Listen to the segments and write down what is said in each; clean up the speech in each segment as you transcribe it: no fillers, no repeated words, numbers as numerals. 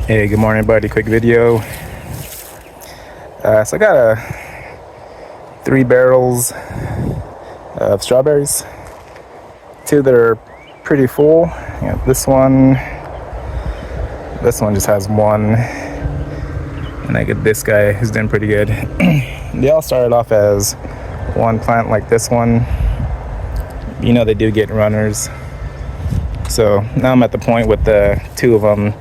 Hey, good morning, everybody. Quick video. So I got 3 barrels of strawberries. 2 that are pretty full. This one just has 1, and I get this guy who's doing pretty good. They all started off as 1 plant like this one. They do get runners. So now I'm at the point with the 2 of them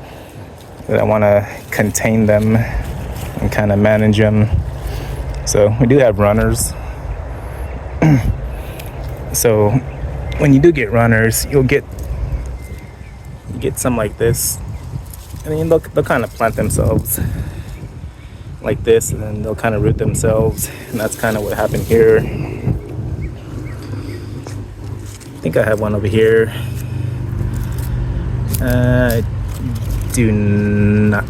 that I want to contain them and kind of manage them. So we do have runners. So when you do get runners, you get some like this, and then they'll kind of plant themselves like this, and then they'll kind of root themselves, and that's kind of what happened here. I think I have one over here. I do not.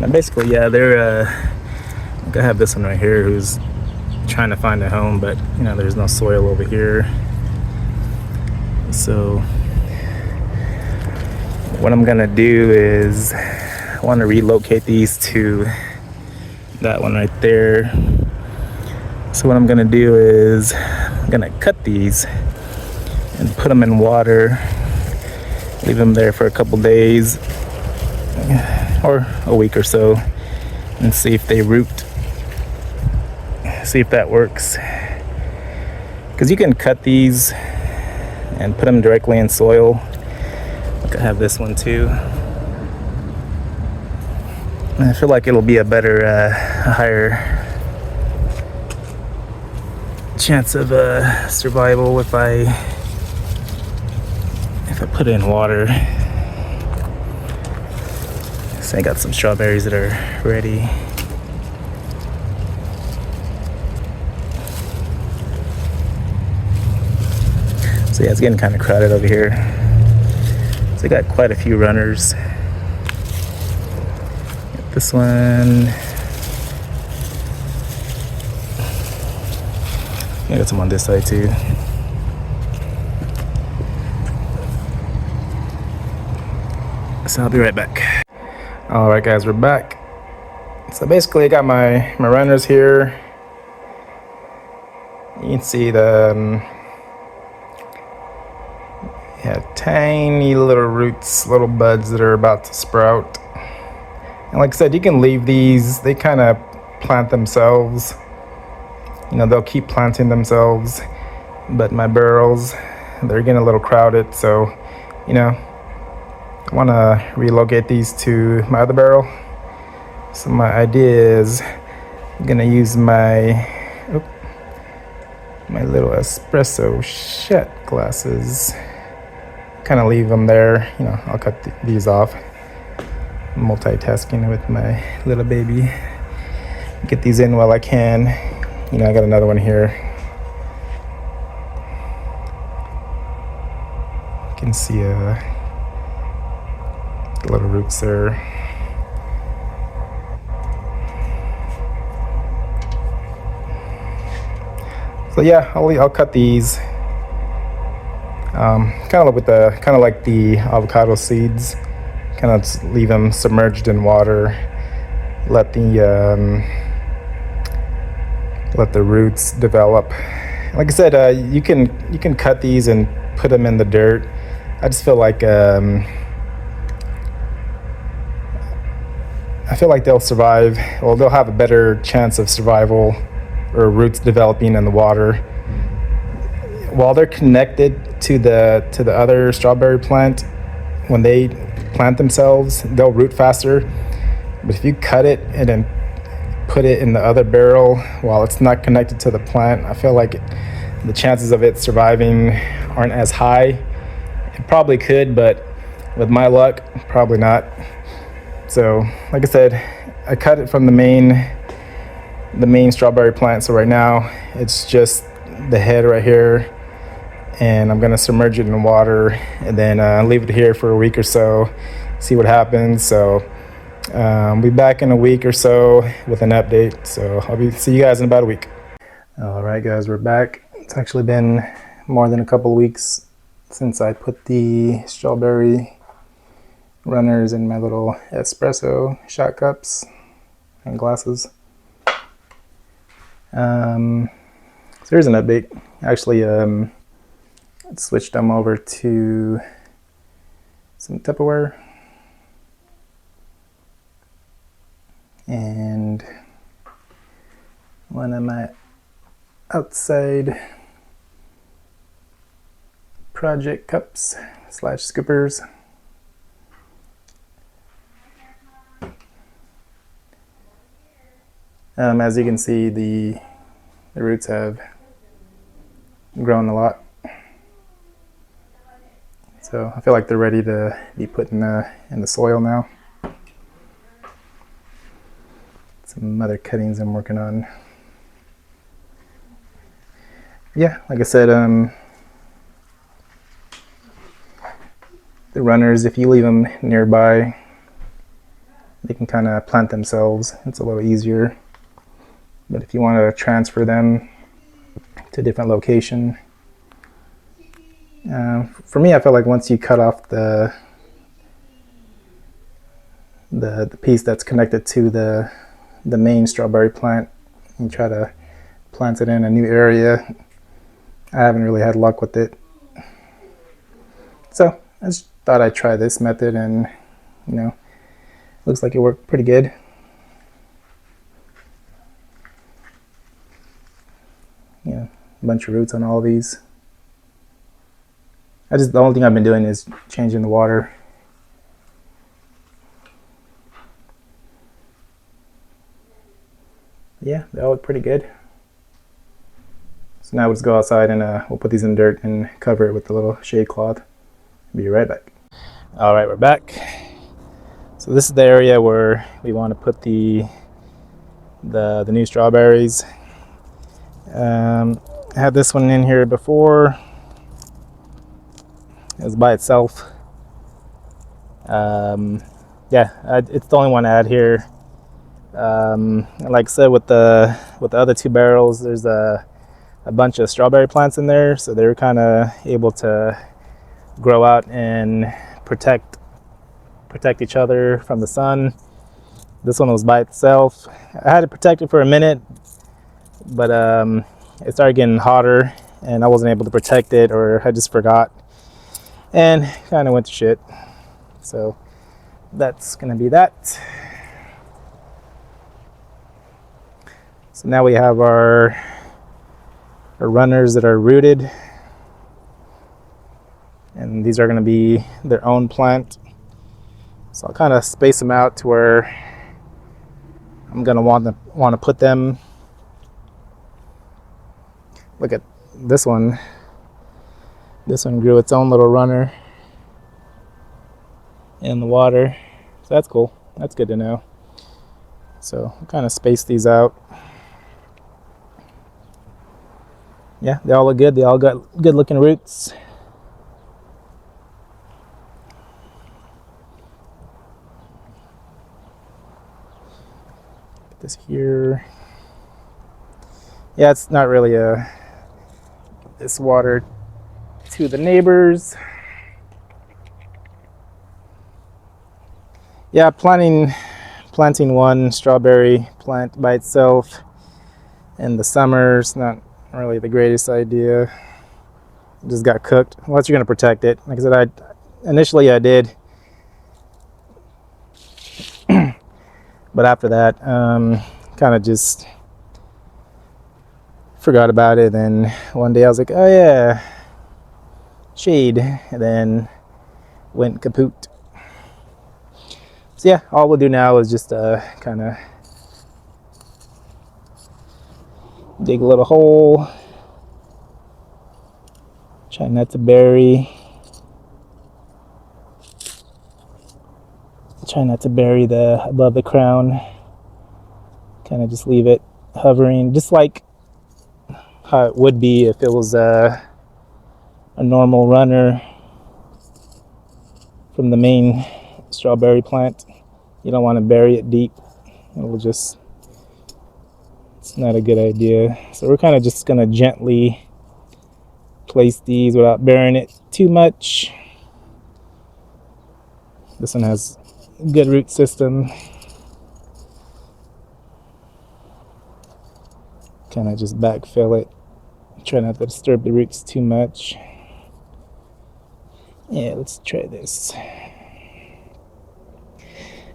Now basically, yeah, they're I have this one right here who's trying to find a home, but there's no soil over here. So what I'm gonna do is I want to relocate these to that one right there. So what I'm gonna do is I'm gonna cut these and put them in water, leave them there for a couple days or a week or so, and see if they root, see if that works. Because you can cut these and put them directly in soil. Like I have this one too. And I feel like it'll be a better, higher chance of survival if I put it in water. So I got some strawberries that are ready. So yeah, it's getting kind of crowded over here. So I got quite a few runners. Got this one. I got some on this side too. So I'll be right back. All right, guys, we're back. So basically, I got my runners here. You can see the tiny little roots, little buds that are about to sprout. And like I said, you can leave these. They kind of plant themselves. They'll keep planting themselves. But my barrels, they're getting a little crowded, so I want to relocate these to my other barrel. So my idea is I'm gonna use my little espresso shot glasses. Kind of leave them there. I'll cut these off. Multitasking with my little baby. Get these in while I can. I got another one here. You can see the little roots there. So yeah, I'll cut these. Kind of like the avocado seeds. Kind of leave them submerged in water. Let the roots develop. Like I said, you can cut these and put them in the dirt. I just feel like they'll survive. Well, they'll have a better chance of survival or roots developing in the water. While they're connected to the other strawberry plant, when they plant themselves, they'll root faster. But if you cut it and then put it in the other barrel while it's not connected to the plant, I feel like the chances of it surviving aren't as high. It probably could, but with my luck, probably not. So, like I said, I cut it from the main strawberry plant. So right now, it's just the head right here, and I'm gonna submerge it in water and then leave it here for a week or so, see what happens. So I'll be back in a week or so with an update. So see you guys in about a week. All right, guys, we're back. It's actually been more than a couple of weeks since I put the strawberry runners in my little espresso shot cups and glasses. So here's an update. Actually, switched them over to some Tupperware. And one of my outside project cups / scoopers. As you can see, the roots have grown a lot. So I feel like they're ready to be put in the soil now. Some other cuttings I'm working on. Yeah, like I said, the runners, if you leave them nearby, they can kind of plant themselves. It's a little easier. But if you want to transfer them to a different location, for me, I feel like once you cut off the piece that's connected to the main strawberry plant and try to plant it in a new area, I haven't really had luck with it. So I just thought I'd try this method, and looks like it worked pretty good. A bunch of roots on all of these. The only thing I've been doing is changing the water. Yeah, they all look pretty good. So now we'll just go outside and we'll put these in dirt and cover it with a little shade cloth. Be right back. All right, we're back. So this is the area where we want to put the new strawberries. I had this one in here before. It was by itself. It's the only one I had here. Like I said, with the other two barrels, there's a bunch of strawberry plants in there, so they were kind of able to grow out and protect each other from the sun. This one was by itself. I had it protected for a minute, but it started getting hotter and I wasn't able to protect it, or I just forgot and kind of went to shit. So that's gonna be that. So now we have our runners that are rooted, and these are going to be their own plant. So I'll kind of space them out to where I'm going to want to put them. Look at this one. This one grew its own little runner in the water. So that's cool. That's good to know. So I'll kind of space these out. Yeah, they all look good. They all got good looking roots. Put this here. Yeah, it's not really this water to the neighbors. Yeah, planting one strawberry plant by itself in the summer is not really the greatest idea. It just got cooked. Unless you're going to protect it. Like I said, initially I did, but after that, kind of just forgot about it. And one day I was like, oh yeah, shade, and then went kaput. So yeah, all we'll do now is just kind of dig a little hole. Try not to bury. Try not to bury above the crown. Kind of just leave it hovering, just like how it would be if it was a normal runner from the main strawberry plant. You don't want to bury it deep. It's not a good idea. So we're kind of just going to gently place these without burying it too much. This one has a good root system. Kind of just backfill it. Try not to disturb the roots too much. Yeah, let's try this.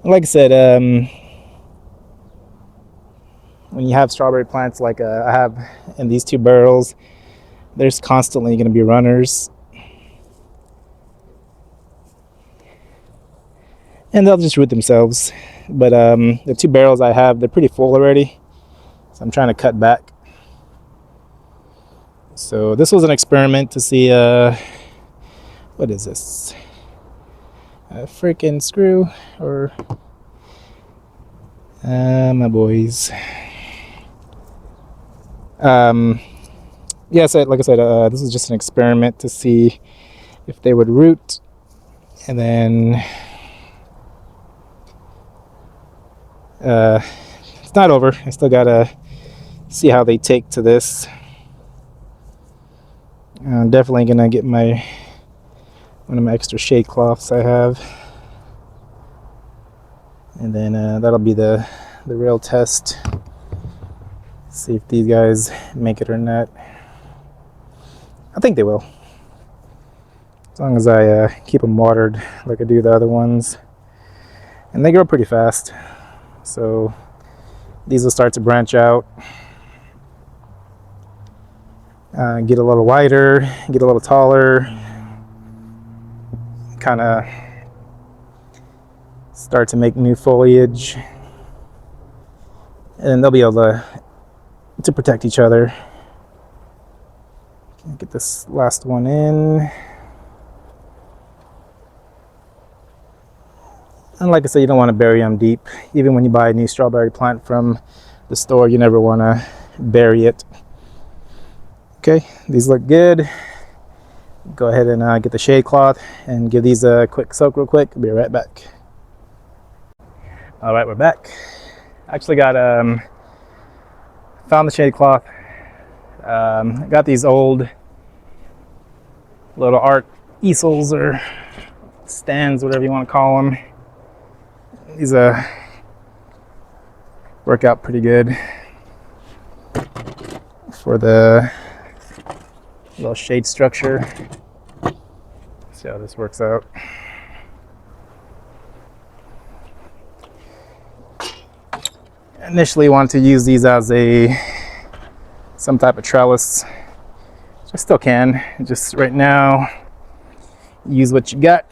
Like I said, when you have strawberry plants like I have in these 2 barrels, there's constantly going to be runners. And they'll just root themselves. But the 2 barrels I have, they're pretty full already. So I'm trying to cut back. So this was an experiment to see, what is this? A freaking screw or, my boys. Yeah, so like I said, this is just an experiment to see if they would root. And then it's not over. I still gotta see how they take to this. I'm definitely gonna get one of my extra shade cloths I have, and then that'll be the real test. See if these guys make it or not. I think they will, as long as I keep them watered like I do the other ones, and they grow pretty fast. So these will start to branch out, get a little wider, get a little taller, kind of start to make new foliage, and they'll be able to protect each other. Get this last one in. And like I said, you don't want to bury them deep. Even when you buy a new strawberry plant from the store, you never want to bury it. Okay, these look good. Go ahead and get the shade cloth and give these a quick soak real quick. I'll be right back. All right, we're back. Actually got found the shade cloth. Got these old little art easels or stands, whatever you want to call them. These work out pretty good for the little shade structure. See how this works out. Initially wanted to use these as some type of trellis. I still can, just right now use what you got.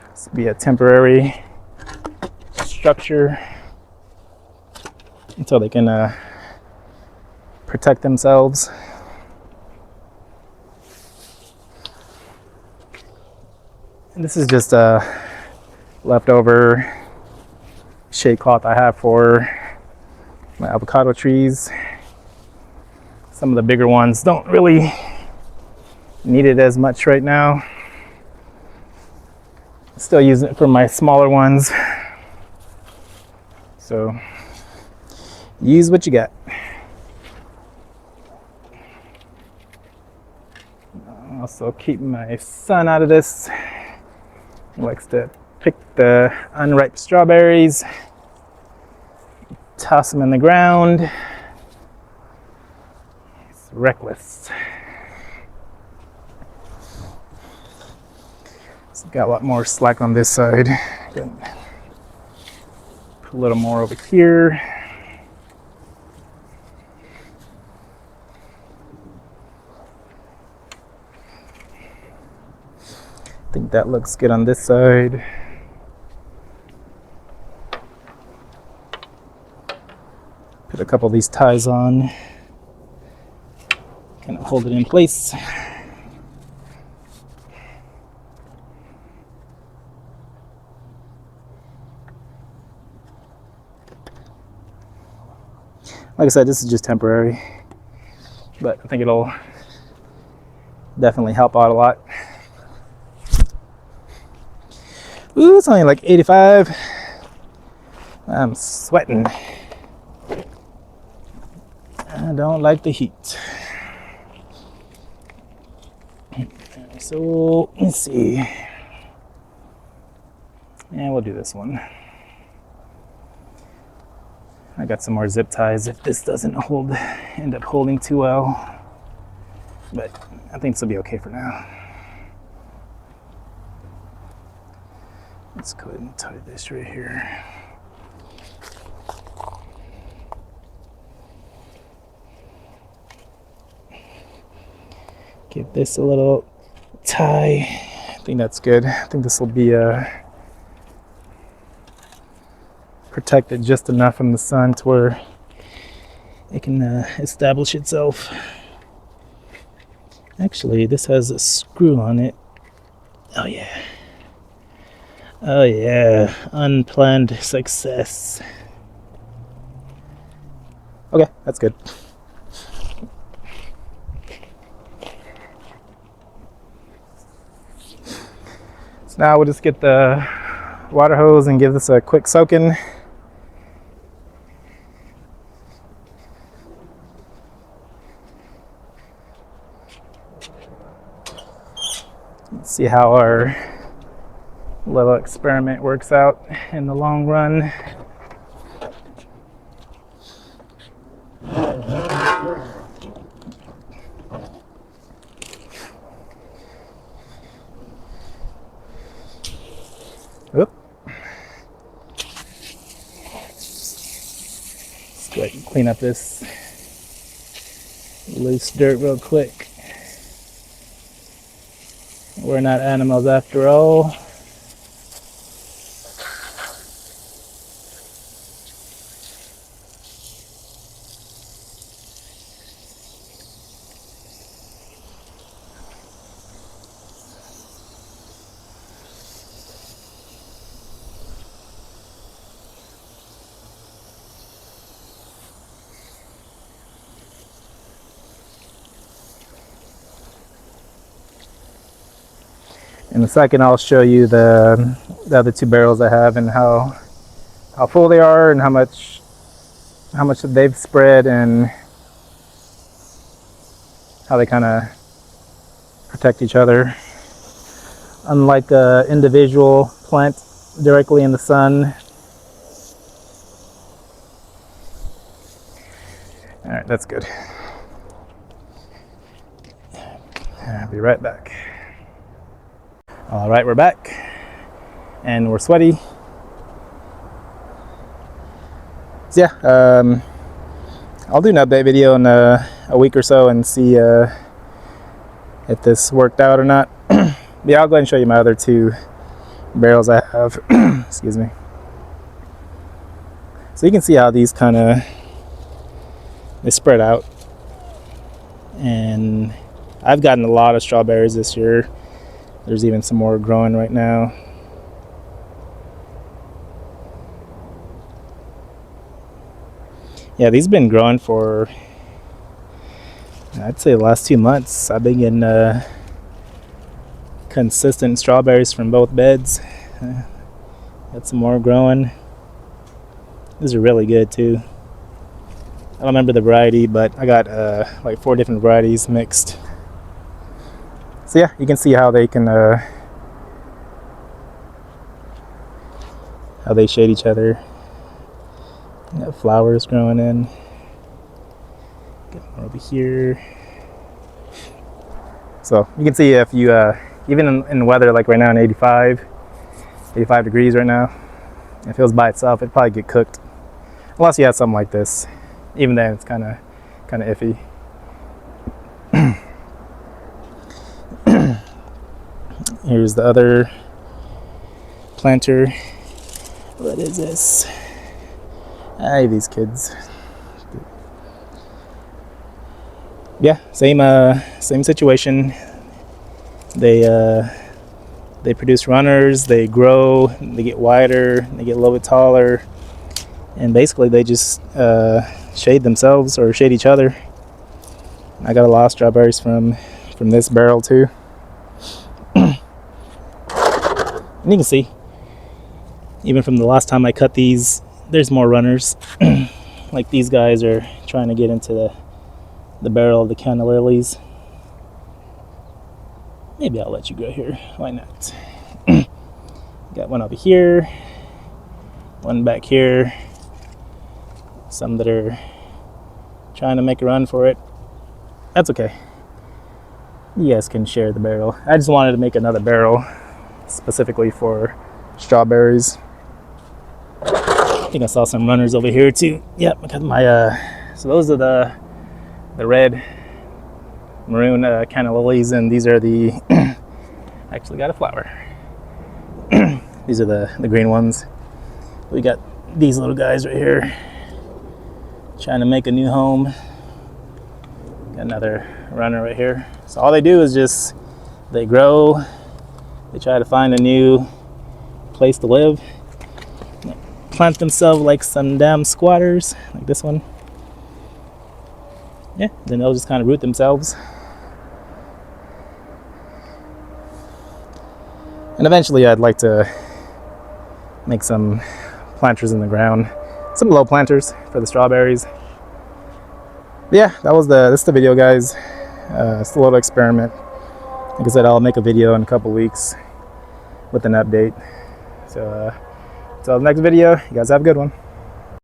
This will be a temporary structure until they can protect themselves. And this is just a leftover shade cloth I have for my avocado trees. Some of the bigger ones don't really need it as much right now. Still using it for my smaller ones. So use what you got. Also keep my son out of this. He likes to pick the unripe strawberries, toss them in the ground. It's reckless. So got a lot more slack on this side. Put a little more over here. I think that looks good on this side. Put a couple of these ties on, kind of hold it in place. Like I said, this is just temporary, but I think it'll definitely help out a lot. Ooh, it's only like 85. I'm sweating. I don't like the heat. So let's see. Yeah, we'll do this one. I got some more zip ties if this doesn't end up holding too well. But I think this will be okay for now. Let's go ahead and tie this right here. Give this a little tie. I think that's good. I think this will be protected just enough from the sun to where it can establish itself. Actually, this has a screw on it. Oh yeah. Oh yeah. Unplanned success. Okay, that's good. So now we'll just get the water hose and give this a quick soaking. Let's see how our little experiment works out in the long run. Oop. Let's go ahead and clean up this loose dirt real quick. We're not animals after all. In a second, I'll show you the other two barrels I have and how full they are and how much they've spread and how they kind of protect each other. Unlike an individual plant directly in the sun. All right, that's good. I'll be right back. All right, we're back and we're sweaty. So yeah, I'll do an update video in a week or so and see if this worked out or not. Yeah, I'll go ahead and show you my other two barrels I have. Excuse me. So you can see how these they spread out. And I've gotten a lot of strawberries this year. There's even some more growing right now. Yeah, these have been growing for, I'd say, the last 2 months. I've been getting consistent strawberries from both beds. Got some more growing. These are really good too. I don't remember the variety, but I got like 4 different varieties mixed. So yeah, you can see how they can how they shade each other. Got flowers growing in. Get more over here. So you can see if you even in weather like right now in 85 degrees right now, if it was by itself, it'd probably get cooked. Unless you had something like this. Even then, it's kind of iffy. Here's the other planter. What is this? These kids. Yeah, same situation. They produce runners. They grow. They get wider. They get a little bit taller, and basically they just shade themselves or shade each other. I got a lot of strawberries from this barrel too. And you can see, even from the last time I cut these, there's more runners. Like these guys are trying to get into the barrel of the canna lilies. Maybe I'll let you go here. Why not? Got one over here, one back here. Some that are trying to make a run for it. That's okay. You guys can share the barrel. I just wanted to make another barrel specifically for strawberries. I think I saw some runners over here too. Yep, because my so those are the red maroon canna lilies, and these are the actually got a flower. These are the green ones. We got these little guys right here trying to make a new home. Got another runner right here. So all they do is just they grow, they try to find a new place to live, plant themselves like some damn squatters, like this one. Yeah, then they'll just kind of root themselves. And eventually I'd like to make some planters in the ground, some low planters for the strawberries. But yeah, that's the video, guys. It's a little experiment. Like I said, I'll make a video in a couple weeks with an update. So until the next video, you guys have a good one.